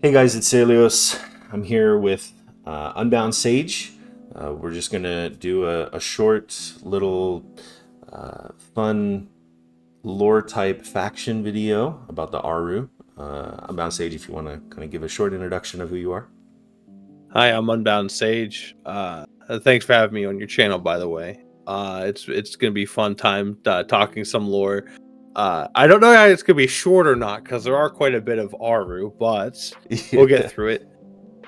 Hey guys, it's Celios. I'm here with Unbound Sage. We're just gonna do a short, little, fun lore type faction video about the Aaru. Unbound Sage, if you want to kind of give a short introduction of who you are. Hi, I'm Unbound Sage. Thanks for having me on your channel, by the way. It's gonna be fun time talking some lore. I don't know how it's gonna be short or not because there are quite a bit of Aru, but we'll get yeah, through it.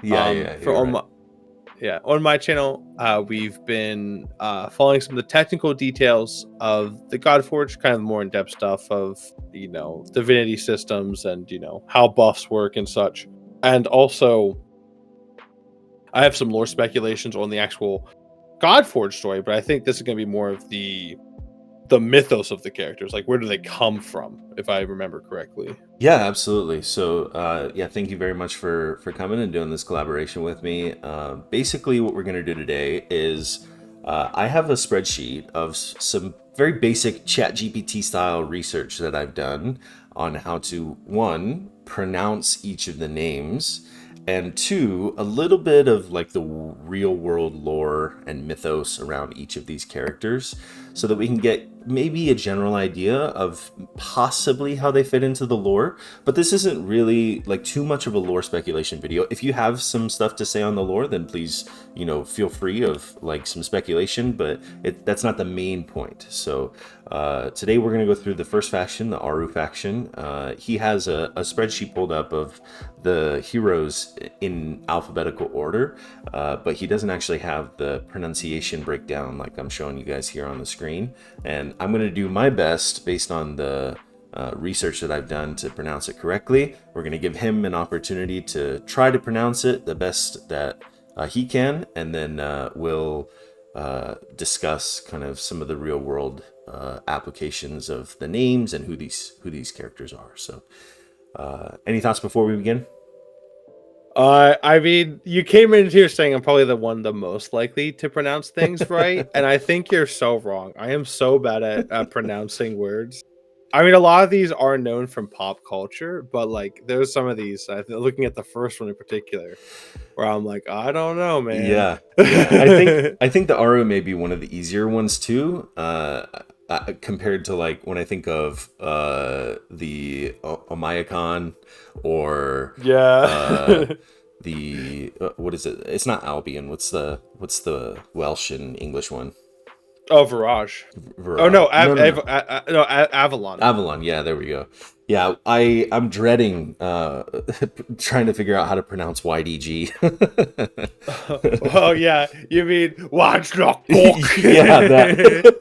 yeah, For you're on right. my channel, we've been following some of the technical details of the Godforge, kind of more in-depth stuff of divinity systems and how buffs work and such, and also I have some lore speculations on the actual Godforge story, but I think this is going to be more of the mythos of the characters. Like, where do they come from, if I remember correctly? Yeah, absolutely. So, yeah, thank you very much for coming and doing this collaboration with me. Basically, what we're going to do today is I have a spreadsheet of some very basic Chat GPT style research that I've done on how to one pronounce each of the names, and two, a little bit of like the real world lore and mythos around each of these characters so that we can get maybe a general idea of possibly how they fit into the lore. But this isn't really like too much of a lore speculation video. If you have some stuff to say on the lore, then please, feel free of like some speculation, but that's not the main point. So today we're going to go through the first faction, the Aaru faction. He has a spreadsheet pulled up of the heroes in alphabetical order, but he doesn't actually have the pronunciation breakdown like I'm showing you guys here on the screen. And I'm going to do my best based on the research that I've done to pronounce it correctly. We're going to give him an opportunity to try to pronounce it the best that he can, and then we'll discuss kind of some of the real world applications of the names and who these characters are. So, any thoughts before we begin? I mean, you came in here saying I'm probably the most likely to pronounce things right, and I think you're so wrong. I am so bad at pronouncing words. I mean, a lot of these are known from pop culture, but like, there's some of these. Looking at the first one in particular, where I'm like, I don't know, man. Yeah, yeah. I think the Aru may be one of the easier ones too. Compared to like when I think of the Omayakon or uh, Yeah. the what is it? It's not Albion. What's the Welsh and English one? Oh, Virage. Oh Viraj. no, No, no, no. Avalon. Avalon. Yeah, there we go. Yeah, I'm dreading trying to figure out how to pronounce YDG. Oh yeah, you mean watch the Yeah, book?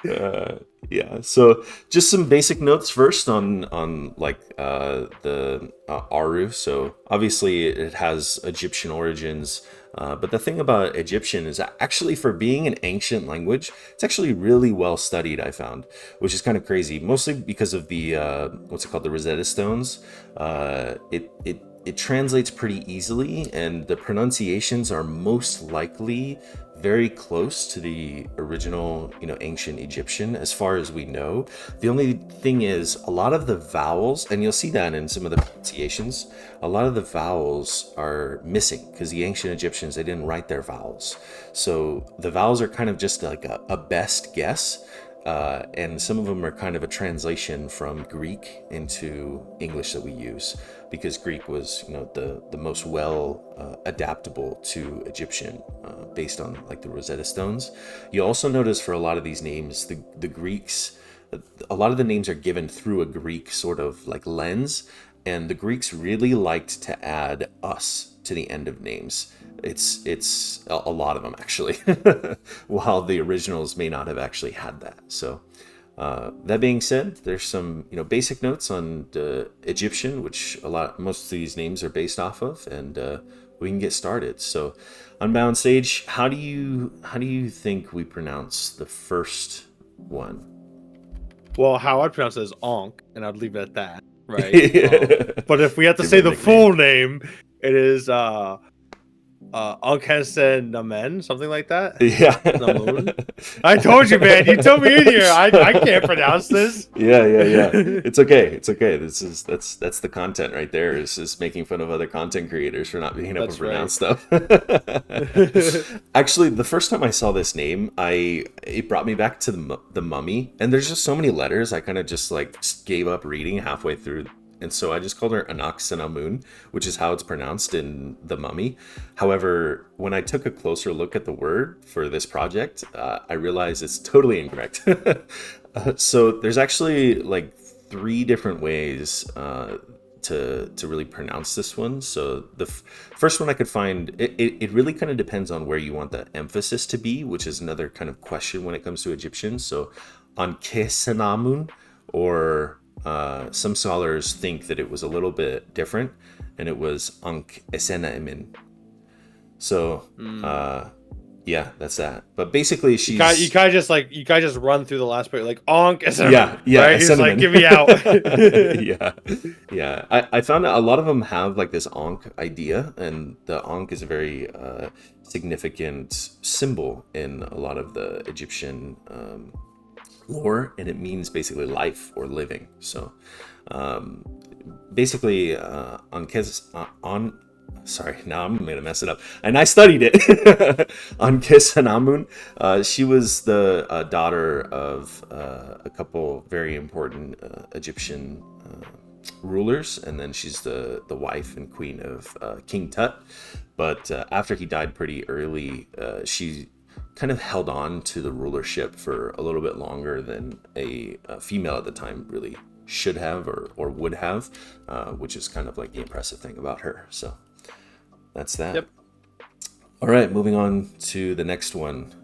that. Yeah. So just some basic notes first on like the Aru. So obviously it has Egyptian origins. But the thing about Egyptian is actually for being an ancient language, it's actually really well studied, I found, which is kind of crazy, mostly because of the, what's it called, the Rosetta Stones. It translates pretty easily, and the pronunciations are most likely very close to the original, ancient Egyptian, as far as we know. The only thing is, a lot of the vowels, and you'll see that in some of the pronunciations, a lot of the vowels are missing because the ancient Egyptians, they didn't write their vowels. So the vowels are kind of just like a best guess. And some of them are kind of a translation from Greek into English that we use, because Greek was, the most well adaptable to Egyptian, based on like the Rosetta Stones. You also notice for a lot of these names, the Greeks, a lot of the names are given through a Greek sort of like lens, and the Greeks really liked to add us to the end of names. It's a lot of them actually, while the originals may not have actually had that. So that being said, there's some basic notes on the Egyptian, which most of these names are based off of, and we can get started. So, Unbound Sage, how do you think we pronounce the first one? Well, how I'd pronounce it is Onk, and I'd leave it at that, right? Give But if we have to him say a the nickname. full name, it is Ankesen Namen, something like that. Yeah. Namun. I told you, man. You told me in here. I can't pronounce this. Yeah. It's okay. It's okay. That's the content right there. Is just making fun of other content creators for not being able to That's right. pronounce stuff. Actually, the first time I saw this name, it brought me back to the Mummy, and there's just so many letters. I kind of just like gave up reading halfway through, and so I just called her Anaxenamun, which is how it's pronounced in the Mummy. However, when I took a closer look at the word for this project, I realized it's totally incorrect. So there's actually like three different ways to really pronounce this one. So the first one I could find, it really kind of depends on where you want the emphasis to be, which is another kind of question when it comes to Egyptian. So on Kesenamun, or some scholars think that it was a little bit different, and it was Ankh Esenaimin. So Mm. yeah, that's that. But basically, You she's kind of just like run through the last part like onk yeah, yeah, right? a He's like, cinnamon. get me out. Yeah, yeah. I found out a lot of them have like this Ankh idea, and the Ankh is a very significant symbol in a lot of the Egyptian lore, and it means basically life or living. So um, basically, on sorry, now I'm gonna mess it up. And I studied it on Hanamun. She was the daughter of a couple very important Egyptian rulers, and then she's the wife and queen of King Tut. But after he died pretty early, she kind of held on to the rulership for a little bit longer than a female at the time really should have or would have, which is kind of like the impressive thing about her. So that's that. Yep. All right, moving on to the next one,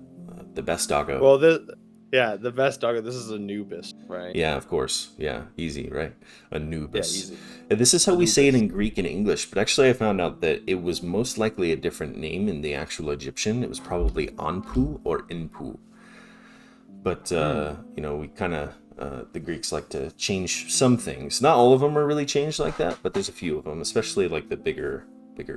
the best doggo. Well, the best dog. This is Anubis, right? Yeah, of course. Yeah, easy, right? Yeah, Anubis. easy. And this is how we say it Anubis. in Greek and English, but actually I found out that it was most likely a different name in the actual Egyptian. It was probably Anpu or Inpu. But Hmm. we kind of the Greeks like to change some things. Not all of them are really changed like that, but there's a few of them, especially like the bigger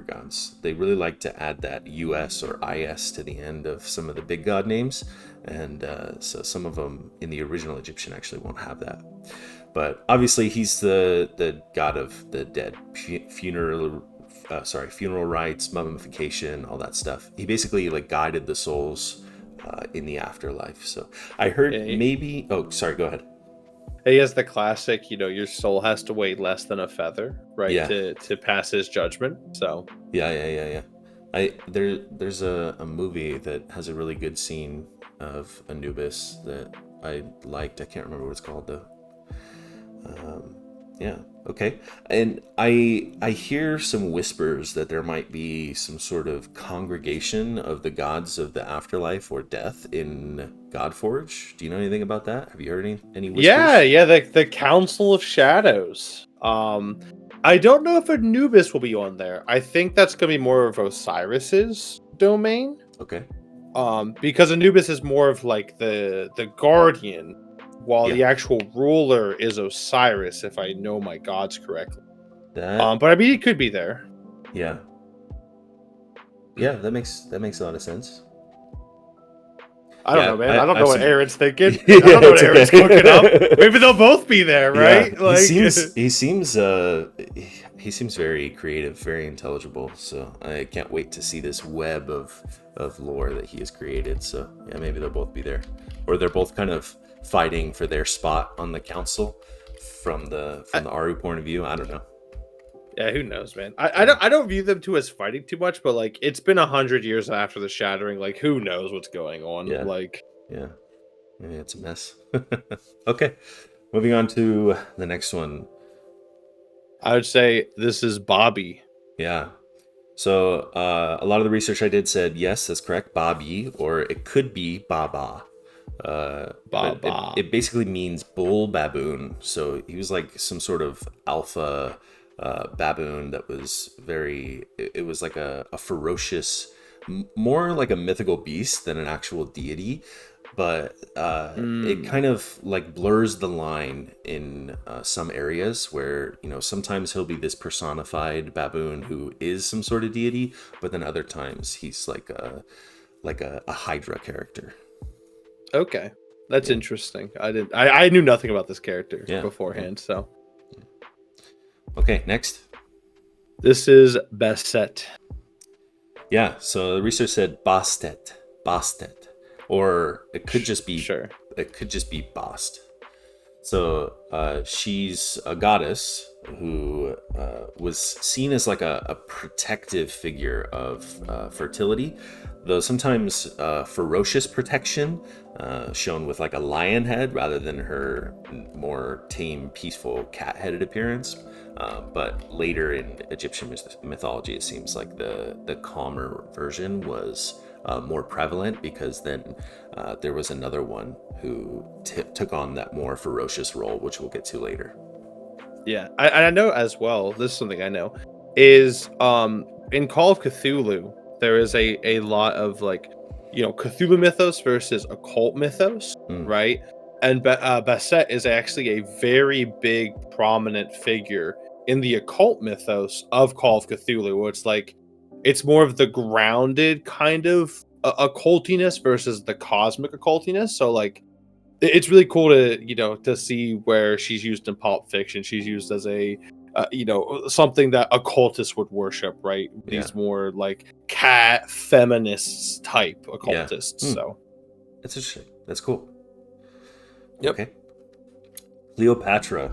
gods. They really like to add that US or IS to the end of some of the big god names, and so some of them in the original Egyptian actually won't have that. But obviously, he's the god of the dead, funeral rites, mummification, all that stuff. He basically like guided the souls in the afterlife. So I Yeah, heard maybe. Oh, sorry. Go ahead. he has the classic. Your soul has to weigh less than a feather, right, Yeah, to pass his judgment. So yeah. There's a movie that has a really good scene of Anubis that I liked. I can't remember what it's called though. Yeah. Okay. And I hear some whispers that there might be some sort of congregation of the gods of the afterlife or death in Godforge. Do you know anything about that? Have you heard any yeah, whispers? yeah, the Council of Shadows. I don't know if Anubis will be on there. I think that's gonna be more of Osiris's domain. Okay. Because Anubis is more of like the guardian, while Yeah. the actual ruler is Osiris, if I know my gods correctly. That. But I mean, he could be there. Yeah. Yeah. That makes a lot of sense. I don't Yeah. know, man. I I don't know I've what seen. Aaron's thinking. Yeah. I don't know what It's Aaron's cooking up. okay. Maybe they'll both be there, Yeah, right? he Like, seems he seems he seems very creative, very intelligible. So I can't wait to see this web of lore that he has created. So yeah, maybe they'll both be there, or they're both kind of fighting for their spot on the council from the I, from the Aaru point of view. I don't know. yeah, who knows, man? Yeah, I don't view them two as fighting too much, but like it's been 100 years after the shattering. Like, who knows what's going on? yeah, Like, yeah. Yeah, it's a mess. Okay, moving on to the next one. I would say this is Bobby. Yeah. So a lot of the research I did said yes, that's correct, Bobby, or it could be Baba. But it, Baba. it basically means bull baboon. So he was like some sort of alpha baboon that was it was like a ferocious, more like a mythical beast than an actual deity. but it kind of like blurs the line in some areas where, you know, sometimes he'll be this personified baboon who is some sort of deity, but then other times he's like a Hydra character. Okay, that's interesting. I knew nothing about this character Yeah. beforehand, so Okay, next. this is Bastet. Yeah, so the research said Bastet, or it could just be Sure. it could just be Bast. So she's a goddess who was seen as like a protective figure of fertility, though sometimes ferocious protection, shown with like a lion head rather than her more tame, peaceful cat-headed appearance. But later in Egyptian mythology, it seems like the calmer version was more prevalent, because then there was another one who took on that more ferocious role, which we'll get to later. Yeah, I know as well. This is something I know is in Call of Cthulhu there is a lot of like, you know, Cthulhu mythos versus occult mythos, right? And Bastet is actually a very big prominent figure in the occult mythos of Call of Cthulhu, where it's like it's more of the grounded kind of occultiness versus the cosmic occultiness. So like it's really cool to, you know, to see where she's used in Pulp Fiction. She's used as a you know, something that occultists would worship, right? Yeah. These more like cat feminists type occultists. Yeah. So that's interesting. That's cool. Yep. Okay. Cleopatra.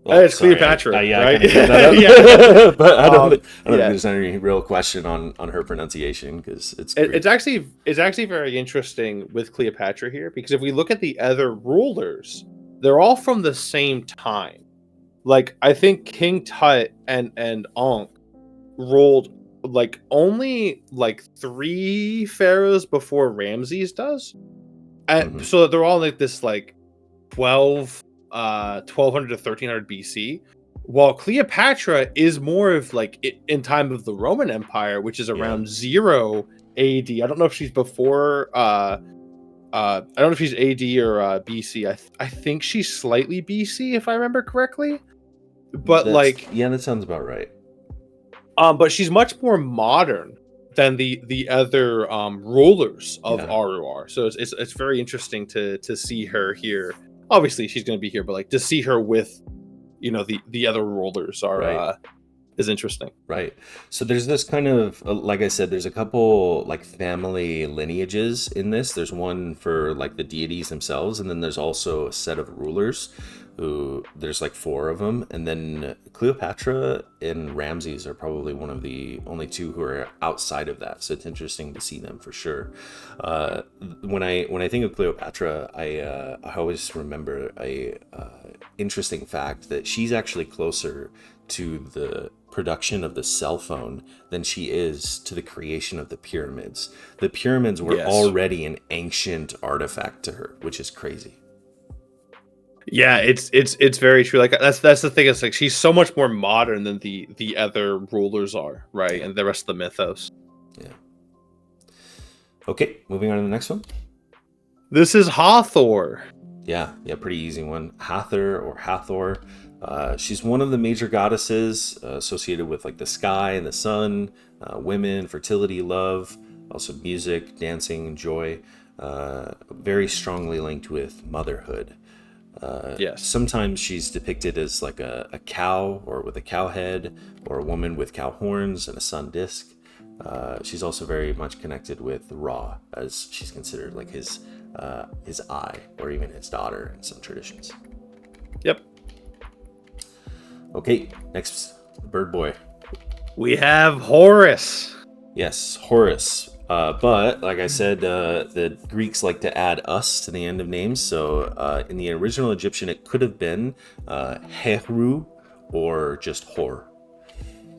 It's Cleopatra, right? Yeah. But I don't think there's any real question on her pronunciation, because it's actually very interesting with Cleopatra here, because if we look at the other rulers, they're all from the same time. Like I think King Tut and Ankh ruled like only like 3 pharaohs before Ramses does, and so they're all like this like 1200 to 1300 BC, while Cleopatra is more of like in time of the Roman Empire, which is around 0 AD. I don't know if she's before I don't know if she's AD or BC. I think she's slightly BC if I remember correctly. But that sounds about right. But she's much more modern than the other rulers of Aaru are. So it's very interesting to see her here. Obviously she's going to be here, but like to see her with, you know, the other rulers are is interesting. Right. So there's this kind of like I said, there's a couple like family lineages in this. There's one for like the deities themselves, and then there's also a set of rulers who there's like 4 of them, and then Cleopatra and Ramses are probably one of the only 2 who are outside of that. So it's interesting to see them for sure. When I think of Cleopatra, I always remember a interesting fact that she's actually closer to the production of the cell phone than she is to the creation of the pyramids. The pyramids were already an ancient artifact to her, which is crazy. Yeah, it's very true. Like that's the thing. It's like she's so much more modern than the other rulers are, right? And the rest of the mythos. Yeah. Okay, moving on to the next one. This is Hathor. Yeah, pretty easy one. Hathor or Hathor. She's one of the major goddesses associated with like the sky and the sun, women, fertility, love, also music, dancing, joy. Very strongly linked with motherhood. Sometimes she's depicted as like a cow, or with a cow head, or a woman with cow horns and a sun disc. She's also very much connected with Ra, as she's considered like his eye, or even his daughter in some traditions. Yep. Okay, next, bird boy. We have Horus. Yes, Horus. But like I said, the Greeks like to add us to the end of names. So in the original Egyptian, it could have been Heru or just Hor.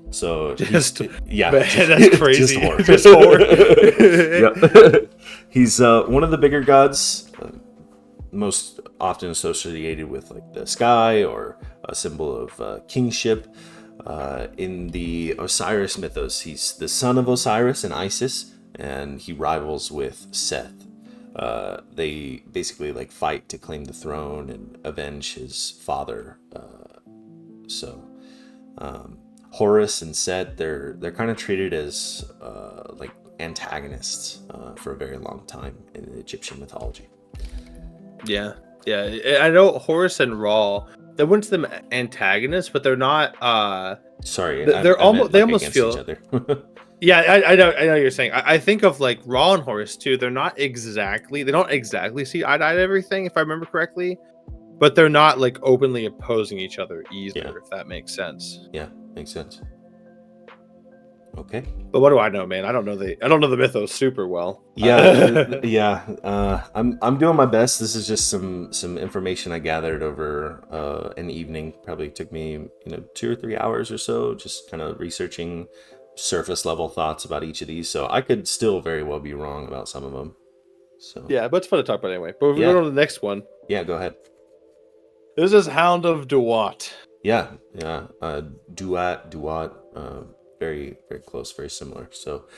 So that's crazy. Just Hor. Yep. He's one of the bigger gods, most often associated with like the sky, or a symbol of kingship. In the Osiris mythos, he's the son of Osiris and Isis, and he rivals with Seth. they basically like fight to claim the throne and avenge his father. So Horus and Set, they're kind of treated as like antagonists for a very long time in Egyptian mythology. Yeah, yeah. I know Horus and Ra. They went to them antagonists, but they're not. Sorry, They're I meant almost. They like almost against each feel. other. Yeah, I know. I know what you're saying. I think of like Ra and Horus too. They're not exactly. They don't exactly see eye to eye to everything, if I remember correctly. But they're not like openly opposing each other either, Yeah. if that makes sense. Yeah, makes sense. Okay. But what do I know, man? I don't know the mythos super well. Yeah. I'm doing my best. This is just some information I gathered over an evening. Probably took me 2 or 3 hours or so, just kind of researching surface level thoughts about each of these. So I could still very well be wrong about some of them. So Yeah, but it's fun to talk about anyway. But if we yeah, go to the next one, yeah. Go ahead. this is Hound of Duat. Yeah. Duat. Very, very close, very similar. So,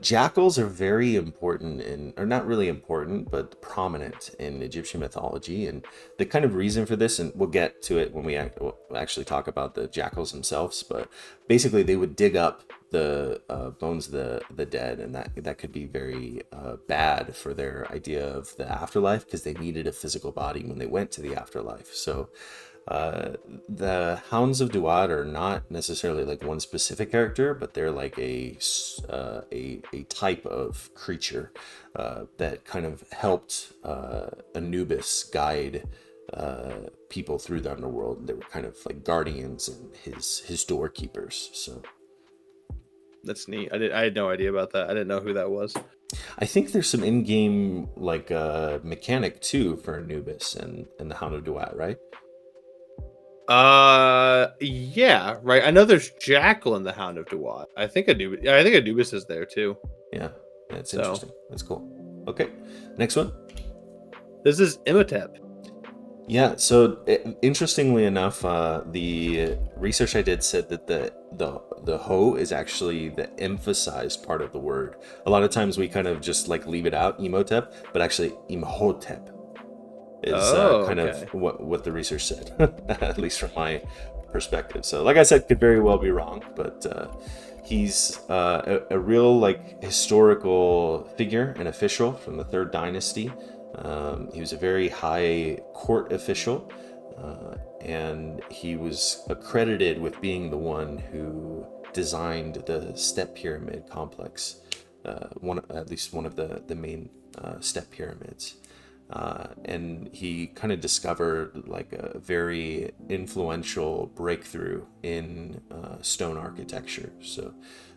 jackals are very important or not really important, but prominent in Egyptian mythology. And the kind of reason for this, and we'll get to it when we'll actually talk about the jackals themselves, but basically they would dig up the bones of the dead, and that could be very bad for their idea of the afterlife, because they needed a physical body when they went to the afterlife. So the Hounds of Duat are not necessarily like one specific character, but they're like a type of creature that kind of helped Anubis guide people through the underworld. They were kind of like guardians and his doorkeepers. So That's neat. I had no idea about that. I didn't know who that was. I think there's some in-game like mechanic too for Anubis and the Hound of Duat, right? Yeah, right. I know there's Jackal in the Hound of Duat. I think Anubis is there too. Yeah, that's So. interesting. That's cool. Okay, next one. This is Imhotep. Yeah, so interestingly enough, the research I did said that the ho is actually the emphasized part of the word. A lot of times we kind of just like leave it out, Imhotep, but actually Imhotep is kind okay. of what the research said, at least from my perspective. So like I said, could very well be wrong, but he's a real like historical figure and official from the Third Dynasty. He was a very high court official, and he was accredited with being the one who designed the step pyramid complex, at least one of the main step pyramids. And he kind of discovered like a very influential breakthrough in stone architecture. So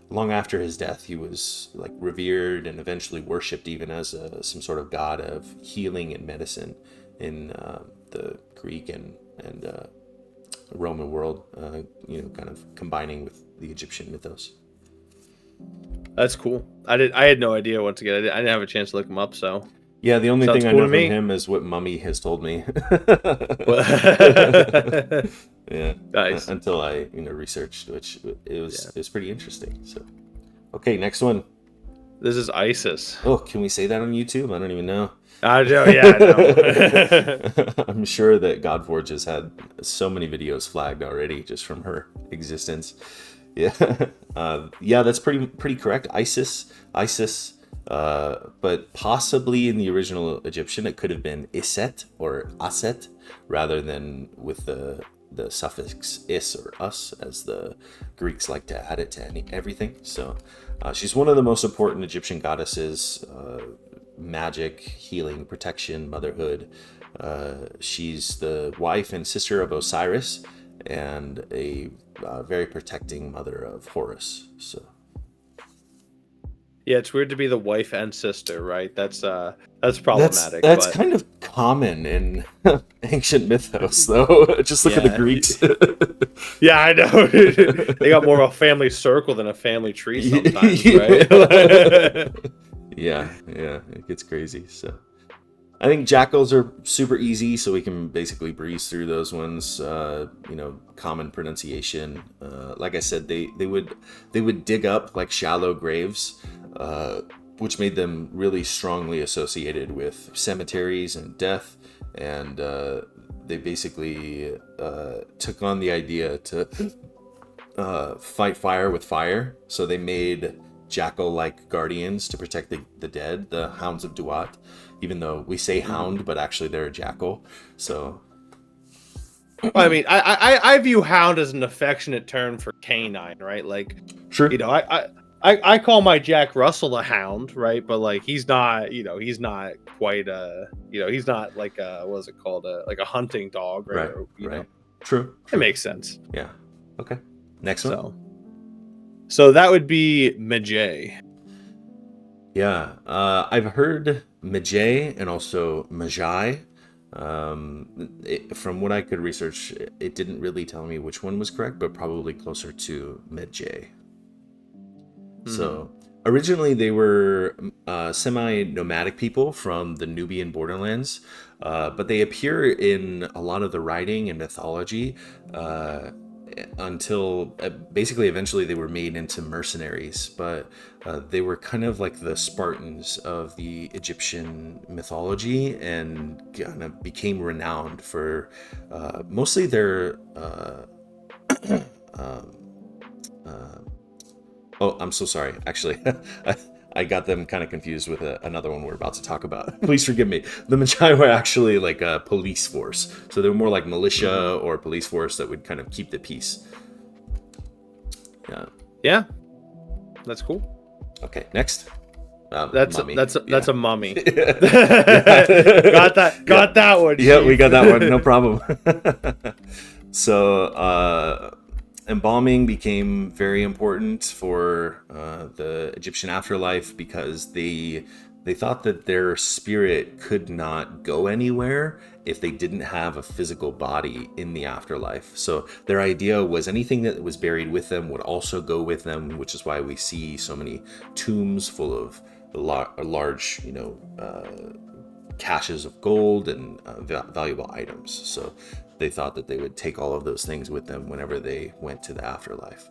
long after his death, he was like revered and eventually worshipped even as some sort of god of healing and medicine in the Greek and Roman world, kind of combining with the Egyptian mythos. That's cool. I had no idea. Once again, I didn't have a chance to look him up. So Yeah, the only sounds thing I cool know to from me. him is what Mummy has told me. Yeah, Nice. until I researched, which it was pretty interesting. So, okay, next one. This is Isis. Oh, can we say that on YouTube? I don't even know. I know. Yeah, I know. I'm sure that Godforge has had so many videos flagged already just from her existence. Yeah, yeah, that's pretty correct. Isis, but possibly in the original Egyptian it could have been Iset or Aset rather than with the suffix is or us, as the Greeks like to add it to everything. So she's one of the most important Egyptian goddesses. Magic, healing, protection, motherhood. She's the wife and sister of Osiris and a very protecting mother of Horus. So Yeah, it's weird to be the wife and sister, right? That's problematic. That's but kind of common in ancient mythos, though. Just look at the Greeks. Yeah, I know. They got more of a family circle than a family tree sometimes, right? Yeah, it gets crazy. So I think jackals are super easy, so we can basically breeze through those ones. Common pronunciation. Like I said, they would dig up like shallow graves, which made them really strongly associated with cemeteries and death. And they basically took on the idea to fight fire with fire. So they made jackal-like guardians to protect the dead, the Hounds of Duat, even though we say hound, but actually they're a jackal. So Well, I mean, I view hound as an affectionate term for canine, right? Like, sure. you know, I call my Jack Russell a hound, right? But like, he's not, you know, he's not quite a, you know, he's not like a, what is it called, like a hunting dog, right? Right, Or, you right. know, True. it makes sense. Yeah. Okay. Next one. So that would be Majay. Yeah, I've heard Majay and also Majai. From what I could research, it didn't really tell me which one was correct, but probably closer to Majay. So originally they were semi-nomadic people from the Nubian borderlands, but they appear in a lot of the writing and mythology until basically eventually they were made into mercenaries. But they were kind of like the Spartans of the Egyptian mythology and kind of became renowned for mostly their oh, I'm so sorry. Actually, I got them kind of confused with another one we're about to talk about. Please forgive me. The Magi were actually like a police force. So they were more like militia or police force that would kind of keep the peace. Yeah. Yeah. That's cool. Okay, next. That's mummy. That's a mummy. got that one. Yeah, Chief. we got that one. No problem. So, embalming became very important for the Egyptian afterlife because they thought that their spirit could not go anywhere if they didn't have a physical body in the afterlife. So their idea was anything that was buried with them would also go with them, which is why we see so many tombs full of large, caches of gold and valuable items. So they thought that they would take all of those things with them whenever they went to the afterlife.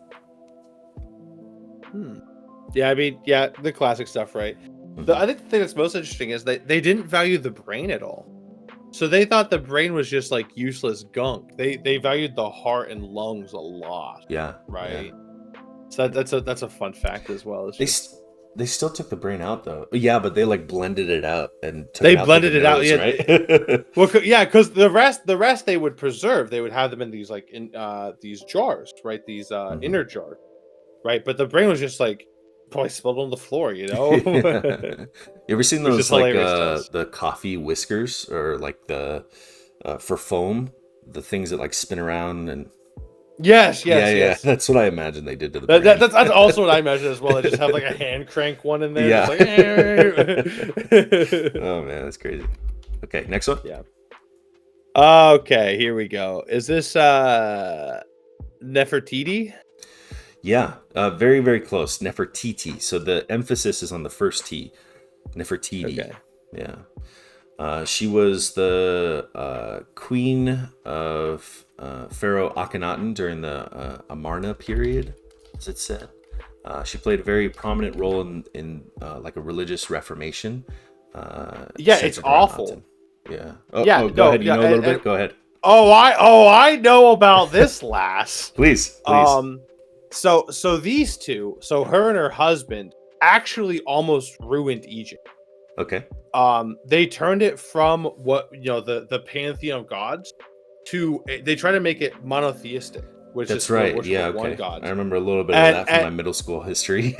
Yeah, I mean, yeah, the classic stuff, right? I think the thing that's most interesting is that they didn't value the brain at all. So they thought the brain was just like useless gunk. They valued the heart and lungs a lot. Yeah. Right. Yeah. So that's a fun fact as well. It's They still took the brain out though. Yeah, but they like blended it up and took they it out blended it out. nose, Yeah. right? Well, yeah, because the rest they would preserve. They would have them in these like in these jars, right? These inner jars, right? But the brain was just like probably spilled on the floor, you know. You ever seen Which those is like hilarious to us. the coffee whiskers or like the for foam, the things that like spin around and Yes. That's what I imagine they did to the brain. That's also what I imagine as well. They just have like a hand crank one in there. Yeah. Just like, Oh man, that's crazy. Okay, next one. Yeah. Okay, here we go. Is this Nefertiti? Yeah, very, very close. Nefertiti. So the emphasis is on the first T. Nefertiti. Okay. Yeah. She was the queen of Pharaoh Akhenaten during the Amarna period, as it said. She played a very prominent role in like a religious reformation. Yeah, it's awful. Akhenaten. Yeah. Go ahead. You know a little bit. Go ahead. I know about this lass. Please. So these two, so her and her husband actually almost ruined Egypt. Okay. They turned it from what the pantheon of gods to they try to make it monotheistic, which That's is right. Yeah. Okay. one god. I remember a little bit of that from my middle school history.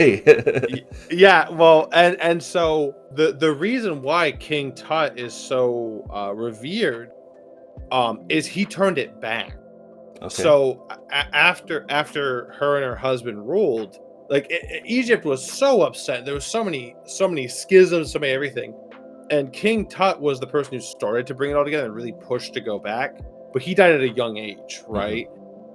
Yeah. Well, and so the reason why King Tut is so revered, is he turned it back. Okay. So after her and her husband ruled, like Egypt was so upset. There was so many schisms, so many everything. And King Tut was the person who started to bring it all together and really pushed to go back. But he died at a young age, right?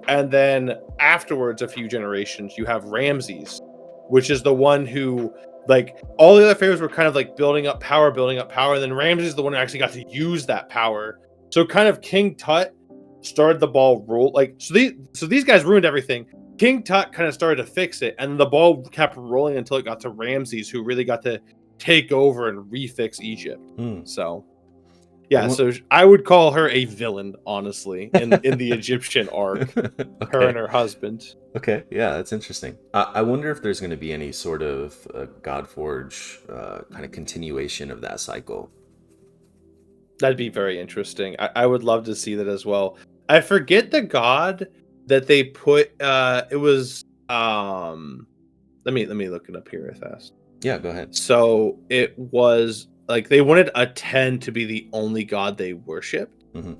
And then afterwards, a few generations, you have Ramses, which is the one who, like, all the other pharaohs were kind of like building up power. And then Ramses is the one who actually got to use that power. So kind of King Tut started the ball roll. Like, so these guys ruined everything. King Tut kind of started to fix it. And the ball kept rolling until it got to Ramses, who really got to take over and refix Egypt. Hmm. So yeah, so I would call her a villain, honestly, in the Egyptian arc. Okay. Her and her husband. Okay, yeah, that's interesting. I wonder if there's going to be any sort of Godforge kind of continuation of that cycle. That'd be very interesting. I would love to see that as well. I forget the god that they put. It was Let me look it up here real fast. Yeah, go ahead. So it was like they wanted a 10 to be the only god they worshipped, Hmm.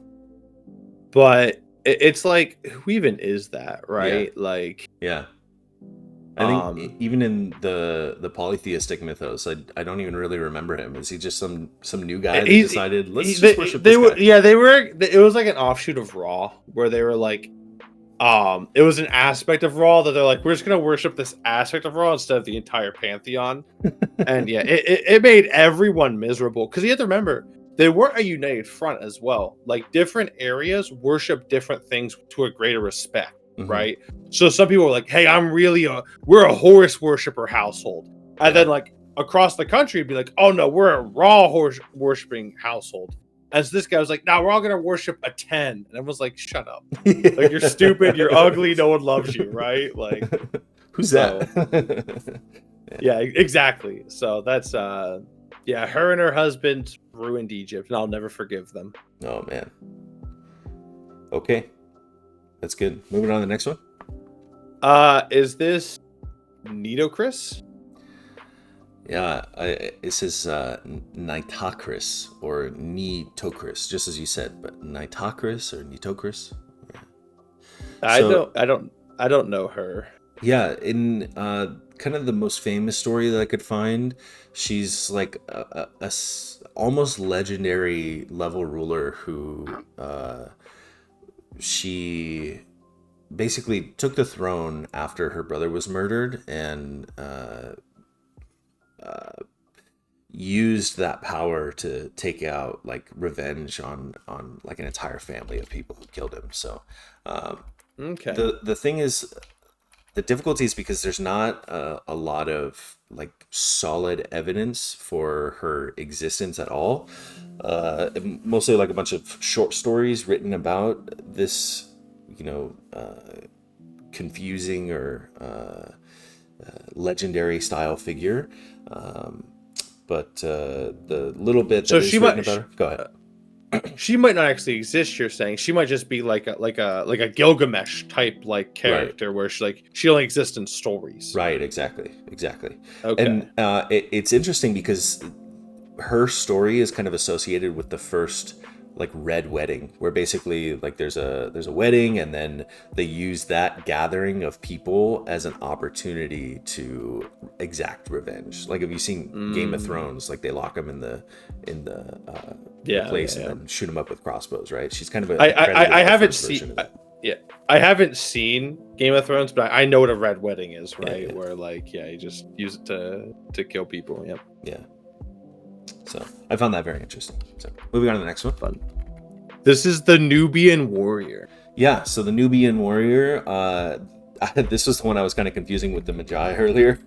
but it's like who even is that, right? Yeah. Like Yeah. I think even in the polytheistic mythos, I don't even really remember him. Is he just some new guy that decided let's just worship this guy? Yeah, they were. It was like an offshoot of Raw, where they were like, it was an aspect of Raw that they're like, we're just gonna worship this aspect of Raw instead of the entire pantheon. And yeah, it made everyone miserable because you have to remember they weren't a united front as well. Like different areas worship different things to a greater respect. Mhm. Right? So some people are like, "Hey, we're a Horus worshiper household," and then like across the country, it'd be like, "Oh no, we're a Raw horse worshiping household." As this guy was like, "Now we're all gonna worship a 10," and I was like, "Shut up! Like you're stupid, you're ugly, no one loves you, right?" Like, who's that? yeah, exactly. So that's yeah, her and her husband ruined Egypt, and I'll never forgive them. Oh man. Okay. That's good. Moving on to the next one. Is this Nitocris? Yeah, it says Nitocris or Nitocris, just as you said, but Nitocris or Nitocris. Yeah. I don't know her. Yeah, in kind of the most famous story that I could find, she's like almost legendary level ruler who she basically took the throne after her brother was murdered and used that power to take out like revenge on like an entire family of people who killed him. So Okay. the thing is, the difficulty is because there's not a lot of like solid evidence for her existence at all. Mostly like a bunch of short stories written about this, confusing or legendary style figure. But the little bit that is written about her, go ahead. She might not actually exist. You're saying she might just be like a Gilgamesh type like character, where she only exists in stories. Right. Exactly. Okay. And it's interesting because her story is kind of associated with the first like red wedding, where basically like there's a wedding and then they use that gathering of people as an opportunity to exact revenge. Like, have you seen Game of Thrones? Like they lock them in the place and then shoot them up with crossbows, right? She's kind of I haven't seen I haven't seen Game of Thrones, but I know what a red wedding is, right? Where like you just use it to kill people. Yep. Yeah. So I found that very interesting. So moving on to the next one. Fun. This is the Nubian warrior. Yeah. So the Nubian warrior. This was the one I was kind of confusing with the Magi earlier,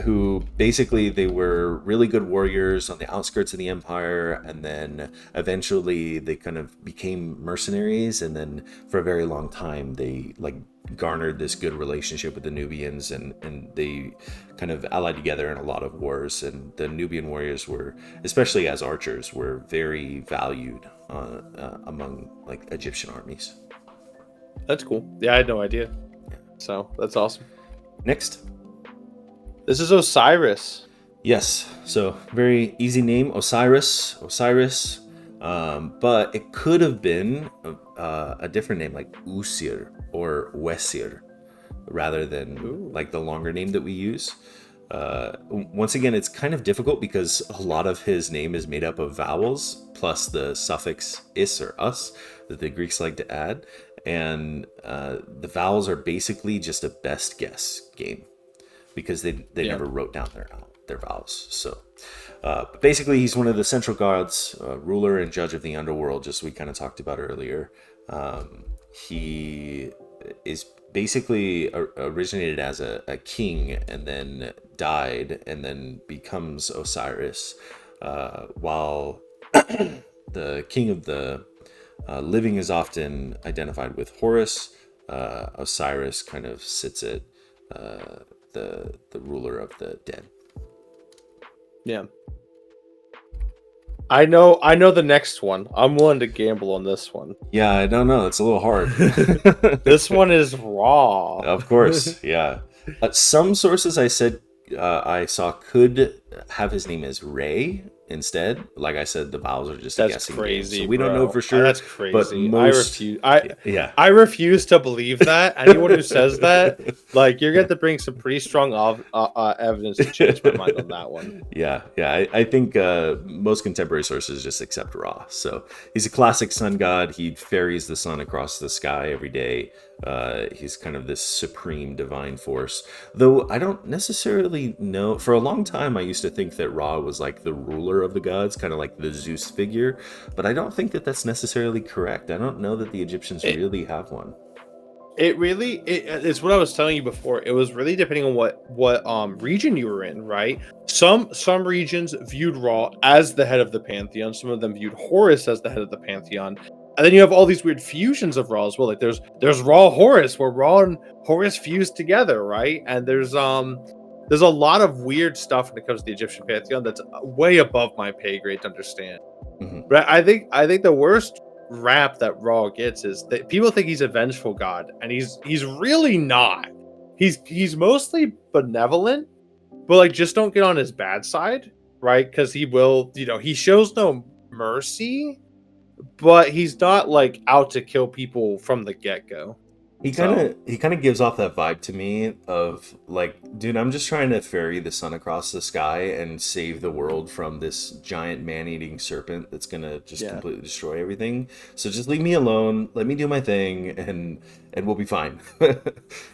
who basically they were really good warriors on the outskirts of the empire, and then eventually they kind of became mercenaries, and then for a very long time they like garnered this good relationship with the Nubians, and they kind of allied together in a lot of wars. And the Nubian warriors were, especially as archers, were very valued among like Egyptian armies. That's cool. Yeah, I had no idea. So that's awesome. Next. This is Osiris. Yes. So very easy name, Osiris. But it could have been a different name like Usir or Wesir, rather than like the longer name that we use. Once again, it's kind of difficult because a lot of his name is made up of vowels plus the suffix is or us that the Greeks like to add. And the vowels are basically just a best guess game because they never wrote down their vowels. So basically, he's one of the central gods, ruler and judge of the underworld, just we kind of talked about earlier. He is basically originated as a king and then died and then becomes Osiris, while the king of the living is often identified with Horus. Osiris kind of sits at the ruler of the dead. Yeah. I know the next one. I'm willing to gamble on this one. Yeah, I don't know. It's a little hard. This one is Raw. Of course, yeah. Some sources I saw could have his name as Ray instead. Like I said, the vowels are just a That's guessing crazy. game, so we don't bro. know for sure. That's crazy. But most, yeah, I refuse to believe that. Anyone who says that, like, you're going to bring some pretty strong evidence to change my mind on that one. yeah. I think most contemporary sources just accept Ra. So he's a classic sun god. He ferries the sun across the sky every day. He's kind of this supreme divine force. Though I don't necessarily know. For a long time, I used to think that Ra was like the ruler of the gods, kind of like the Zeus figure. But I don't think that that's necessarily correct. I don't know that the Egyptians really have one. It's what I was telling you before. It was really depending on what region you were in, right? Some regions viewed Ra as the head of the pantheon. Some of them viewed Horus as the head of the pantheon. And then you have all these weird fusions of Ra as well. Like there's Ra Horus, where Ra and Horus fused together, right? And there's a lot of weird stuff when it comes to the Egyptian pantheon that's way above my pay grade to understand. Mm-hmm. But I think the worst rap that Ra gets is that people think he's a vengeful god, and he's really not. He's mostly benevolent, but like just don't get on his bad side, right? Because he will, he shows no mercy, but he's not like out to kill people from the get-go. He kind of gives off that vibe to me of like, dude, I'm just trying to ferry the sun across the sky and save the world from this giant man-eating serpent that's gonna just completely destroy everything. So just leave me alone, let me do my thing, and we'll be fine.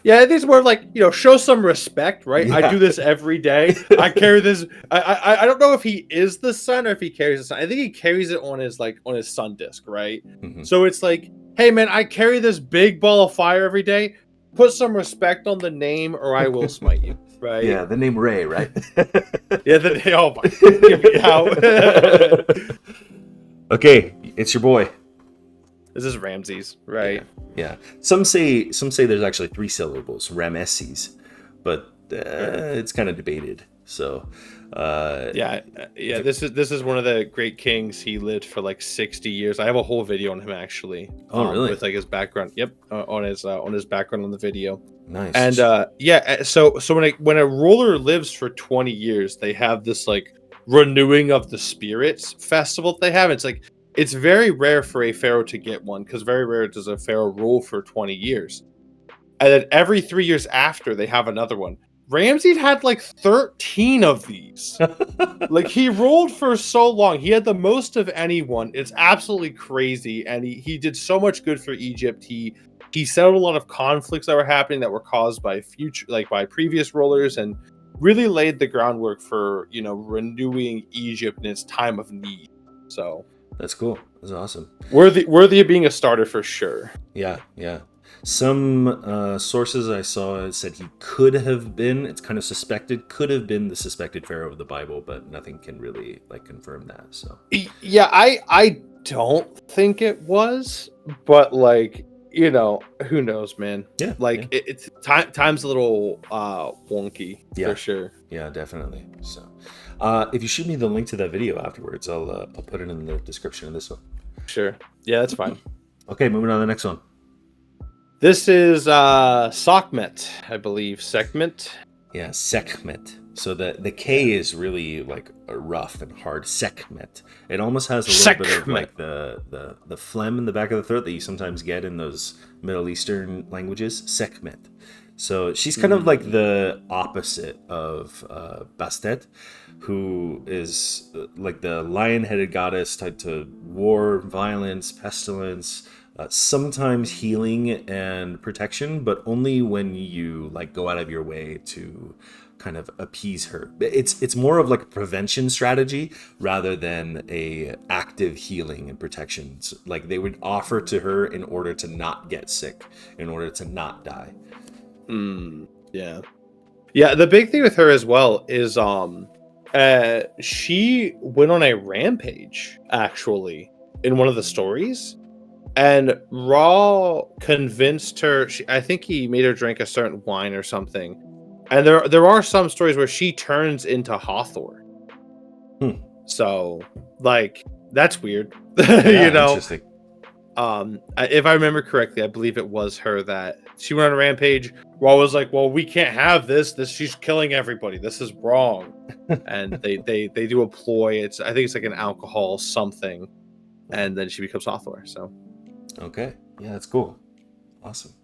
Yeah, I think it's more like, show some respect, right? Yeah. I do this every day. I carry this. I don't know if he is the sun or if he carries the sun. I think he carries it on his sun disk, right? Mm-hmm. So it's like, hey man, I carry this big ball of fire every day. Put some respect on the name, or I will smite you. Right? Yeah, the name Ray, right? Yeah, oh my, get me out. Okay, it's your boy. This is Ramses, right? Yeah. Some say there's actually 3 syllables, Rameses, but it's kind of debated. So, yeah. This is one of the great kings. He lived for like 60 years. I have a whole video on him actually. Oh, really? With like his background. Yep, on his background on the video. Nice. And so when a ruler lives for 20 years, they have this like renewing of the spirits festival that they have. It's very rare for a pharaoh to get one, because very rare does a pharaoh rule for 20 years. And then every 3 years after, they have another one. Ramses had like 13 of these. Like, he ruled for so long. He had the most of anyone. It's absolutely crazy. And he did so much good for Egypt. He settled a lot of conflicts that were happening that were caused by by previous rulers, and really laid the groundwork for, renewing Egypt in its time of need. So that's cool. That's awesome. Worthy of being a starter for sure. Yeah. Some sources I saw said he could have been. It's kind of suspected. Could have been the suspected pharaoh of the Bible, but nothing can really like confirm that. So yeah, I don't think it was, but like, who knows, man. Yeah. Like it's time's a little wonky for sure. Yeah, definitely. So. If you shoot me the link to that video afterwards, I'll put it in the description of this one. Sure. Yeah, that's fine. Okay, moving on to the next one. This is Sekhmet, I believe. Sekhmet. Yeah, Sekhmet. So the K is really like rough and hard. Sekhmet. It almost has a little bit of like the phlegm in the back of the throat that you sometimes get in those Middle Eastern languages. Sekhmet. So she's kind of like the opposite of Bastet, who is like the lion-headed goddess tied to war, violence, pestilence, sometimes healing and protection, but only when you like go out of your way to kind of appease her. It's more of like a prevention strategy rather than a active healing and protection. Like they would offer to her in order to not get sick, in order to not die. Yeah. Yeah, the big thing with her as well is she went on a rampage actually in one of the stories, and Raw convinced her. I think he made her drink a certain wine or something. And there are some stories where she turns into Hathor. So like that's weird. Yeah, interesting. If I remember correctly, I believe it was her that she went on a rampage. Raw was like, "Well, we can't have this. She's killing everybody. This is wrong." And they do a ploy. I think it's like an alcohol something, and then she becomes Hathor. So, okay, yeah, that's cool, awesome.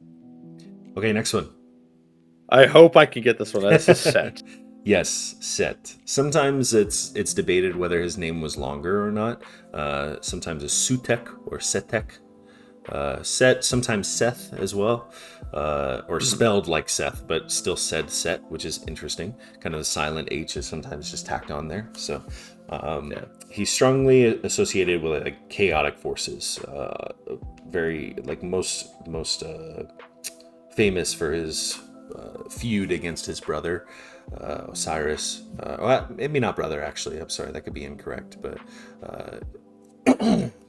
Okay, next one. I hope I can get this one. That's a Set. Yes, Set. Sometimes it's debated whether his name was longer or not. Sometimes it's Sutek or Setek. Set, sometimes Seth as well, or spelled like Seth, but still said Set, which is interesting. Kind of the silent H is sometimes just tacked on there. So he's strongly associated with like chaotic forces. Very like most famous for his feud against his brother Osiris. Well, maybe not brother actually. I'm sorry, that could be incorrect, but.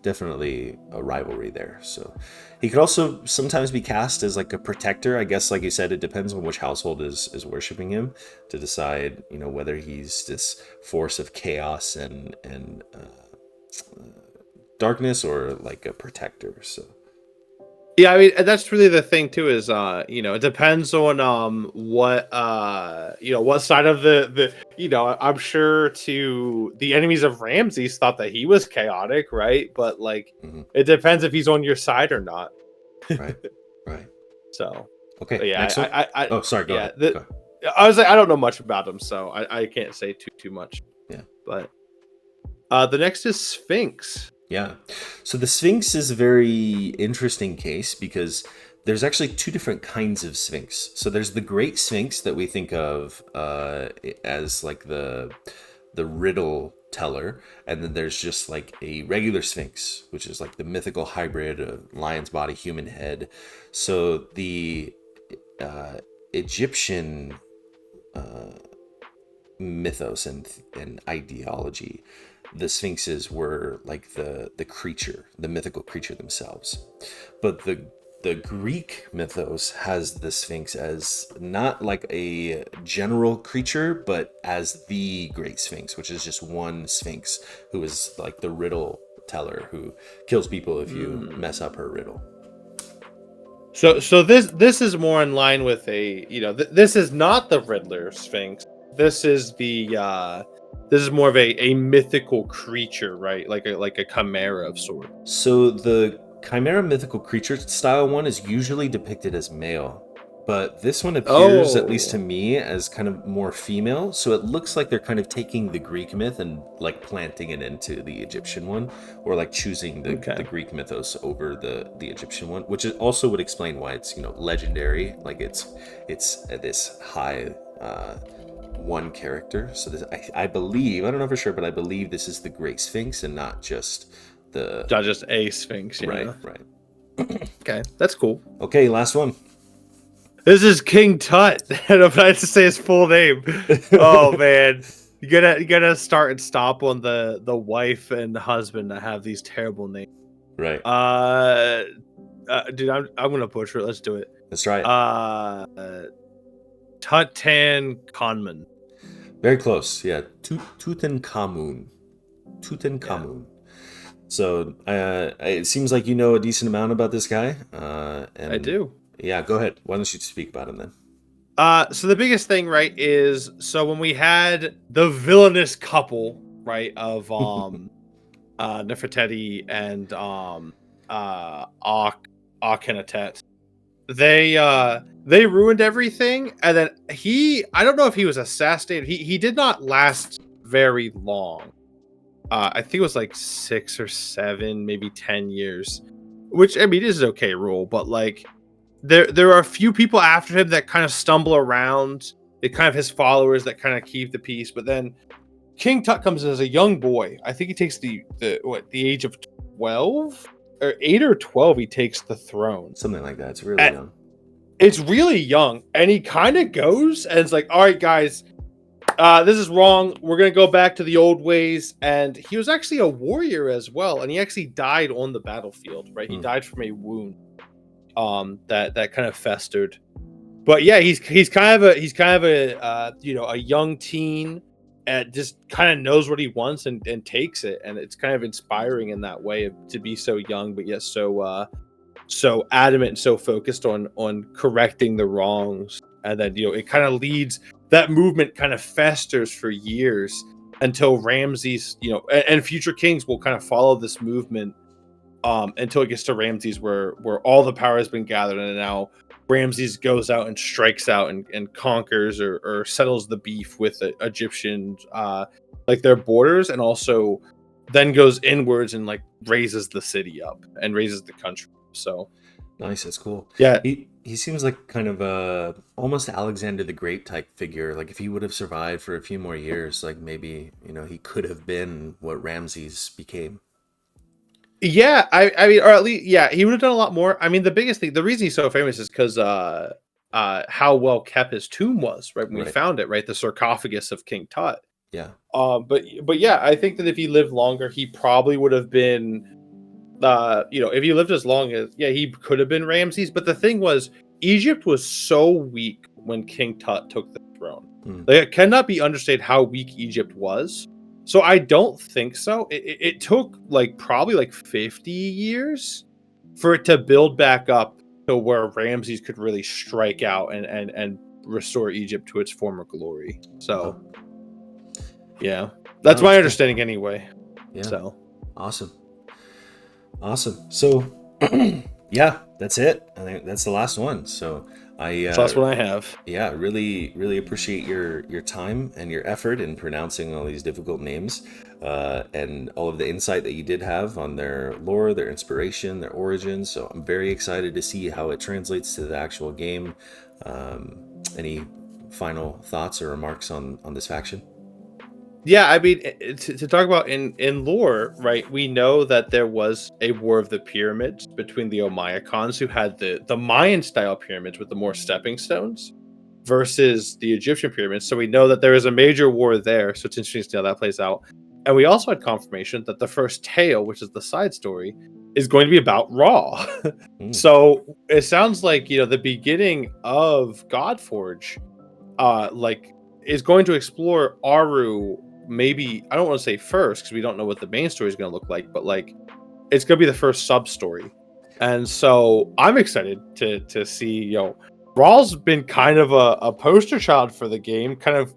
Definitely a rivalry there. So he could also sometimes be cast as like a protector. I guess, like you said, it depends on which household is worshiping him to decide, whether he's this force of chaos and darkness or like a protector. So yeah, I mean that's really the thing too. Is it depends on what what side of the I'm sure to the enemies of Ramses thought that he was chaotic, right? But like it depends if he's on your side or not. Right. So okay, yeah, next one. Oh, sorry. Go ahead. Go ahead. I was like, I don't know much about him, so I can't say too much. Yeah, but the next is Sphinx. Yeah. So the Sphinx is a very interesting case because there's actually two different kinds of Sphinx. So there's the Great Sphinx that we think of as like the riddle teller, and then there's just like a regular Sphinx, which is like the mythical hybrid of lion's body, human head. So the Egyptian mythos and ideology, the sphinxes were like the creature, the mythical creature themselves. But the Greek mythos has the sphinx as not like a general creature, but as the great sphinx, which is just one sphinx who is like the riddle teller who kills people if you mess up her riddle. So this is more in line with a this is not the Riddler Sphinx. This is this is more of a mythical creature, right? Like a chimera of sorts. So the chimera mythical creature style one is usually depicted as male, but this one appears, at least to me, as kind of more female. So it looks like they're kind of taking the Greek myth and like planting it into the Egyptian one, or like choosing the Greek mythos over the Egyptian one, which also would explain why it's legendary. Like it's this high one character. So this, I believe, I don't know for sure, but I believe this is the Great Sphinx and not just a Sphinx. Right. Okay, that's cool. Okay, last one. This is King Tut. I don't have to say his full name. Oh man, you gotta start and stop on the wife and the husband that have these terrible names. Right. Dude, I'm gonna butcher it. Let's do it. That's right. Tutankhamun. Very close. Yeah, Tutankhamun. Tutankhamun. Yeah. So it seems like you know a decent amount about this guy. And I do. Yeah, go ahead. Why don't you speak about him then? So the biggest thing, right, is so when we had the villainous couple, right, of Nefertiti and Akhenatet, they ruined everything, and then I don't know if he was assassinated. He did not last very long. I think it was like 6 or 7, maybe 10 years. which I mean is an okay rule, but like there are a few people after him that kind of stumble around. They kind of his followers that kind of keep the peace, but then King Tut comes in as a young boy. I think he takes the age of 12 or 8 or 12. He takes the throne. Something like that. It's really young. It's really young, and he kind of goes and it's like, all right, guys, this is wrong. We're gonna go back to the old ways. And he was actually a warrior as well, and he actually died on the battlefield. Right, he died from a wound that kind of festered. But yeah, he's kind of a a young teen, and just kind of knows what he wants and takes it, and it's kind of inspiring in that way to be so young, but yet so adamant and so focused on correcting the wrongs. And then it kind of leads, that movement kind of festers for years until Ramses, and future kings will kind of follow this movement until it gets to Ramses, where all the power has been gathered, and now Ramses goes out and strikes out and conquers or settles the beef with the Egyptians, like their borders, and also then goes inwards and like raises the city up and raises the country. So nice, that's cool. Yeah, he seems like kind of a almost Alexander the Great type figure. Like if he would have survived for a few more years, like maybe he could have been what Ramses became. Yeah, I mean, or at least, yeah, he would have done a lot more. I mean, the biggest thing, the reason he's so famous is because how well kept his tomb was, right? When we found it, right, the sarcophagus of King Tut. Yeah. But yeah, I think that if he lived longer, he probably would have been, if he lived as long as, yeah, he could have been Ramses. But the thing was, Egypt was so weak when King Tut took the throne. Like, it cannot be understated how weak Egypt was. So I don't think so. It took probably 50 years for it to build back up to where Ramses could really strike out and restore Egypt to its former glory. So, yeah, that's my understanding anyway. Yeah. So awesome. So, yeah, that's it. I think that's the last one. So that's what I have. Yeah, really appreciate your time and your effort in pronouncing all these difficult names, and all of the insight that you did have on their lore, their inspiration, their origins. So I'm very excited to see how it translates to the actual game. Any final thoughts or remarks on this faction? Yeah, I mean, to talk about in lore, right? We know that there was a war of the pyramids between the Omayakons, who had the Mayan style pyramids with the more stepping stones, versus the Egyptian pyramids. So we know that there is a major war there. So it's interesting to see how that plays out. And we also had confirmation that the first tale, which is the side story, is going to be about Ra. So it sounds like the beginning of Godforge, is going to explore Aaru. Maybe, I don't want to say first because we don't know what the main story is going to look like, but it's going to be the first sub story. And so I'm excited to see, Raw's been kind of a poster child for the game, kind of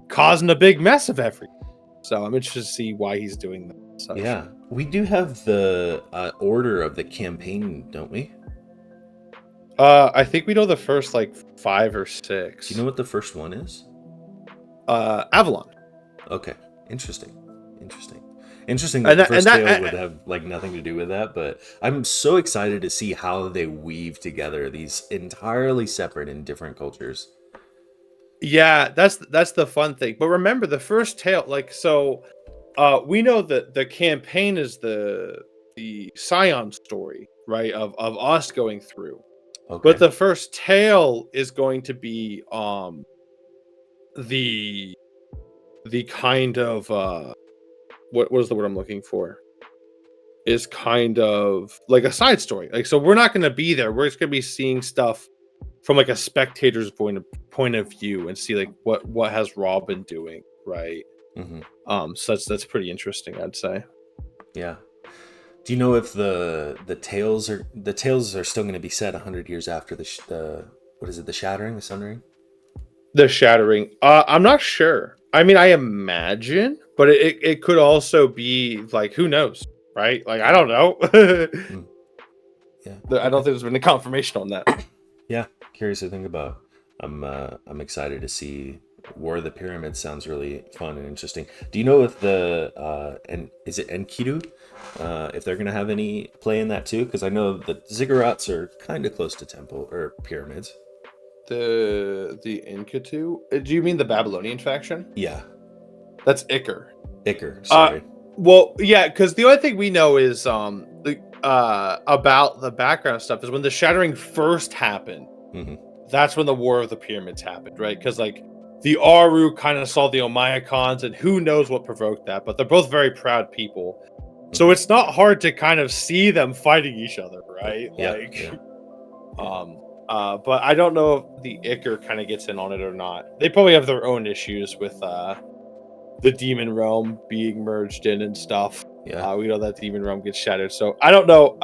causing a big mess of everything. So I'm interested to see why he's doing that. So. Yeah, we do have the order of the campaign, don't we? I think we know the first 5 or 6. Do you know what the first one is? Avalon. Okay, interesting that the first tale would have nothing to do with that, but I'm so excited to see how they weave together these entirely separate and different cultures. Yeah, that's the fun thing. But remember, the first tale, we know that the campaign is the Scion story, right, of us going through. Okay. But the first tale is going to be the kind of what is the word I'm looking for? Is kind of like a side story. So we're not going to be there. We're just going to be seeing stuff from a spectator's point of view and see what has Ra been doing, right? So that's pretty interesting, I'd say. Yeah. Do you know if the tales are still going to be set 100 years after the what is it? The Shattering, the Sundering? The Shattering. I'm not sure. I mean, I imagine, but it could also be who knows, right? I don't know. Yeah, I don't think there's been a confirmation on that. Yeah, curious to think about. I'm excited to see War of the Pyramids sounds really fun and interesting. Do you know if and is it Enkidu? If they're gonna have any play in that too? Because I know the ziggurats are kind of close to temple or pyramids. The Inkatu? Do you mean the Babylonian faction? Yeah, That's Iker. Iker. Uh, Sorry. well, yeah, because the only thing we know is about the background stuff is when the Shattering first happened. Hmm. That's when the War of the Pyramids happened, right? Because like the Aaru kind of saw the Omayakons, and who knows what provoked that, but they're both very proud people. So it's not hard to kind of see them fighting each other, right? Yeah, Like, yeah. but I don't know if the Iker kind of gets in on it or not. They probably have their own issues with the demon realm being merged in and stuff. Yeah. We know that demon realm gets shattered, so I don't know.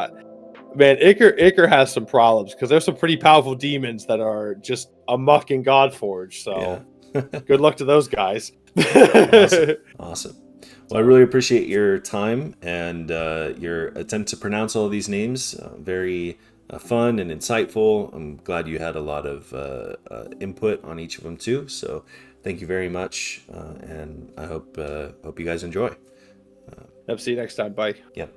Man, Iker has some problems because there's some pretty powerful demons that are just amuck in Godforge. Yeah. So good luck to those guys. Awesome. Awesome. Well, I really appreciate your time and your attempt to pronounce all of these names. Very fun and insightful. I'm glad you had a lot of input on each of them too. So thank you very much, and I hope you guys enjoy. Yep, see you next time. Bye. Yep.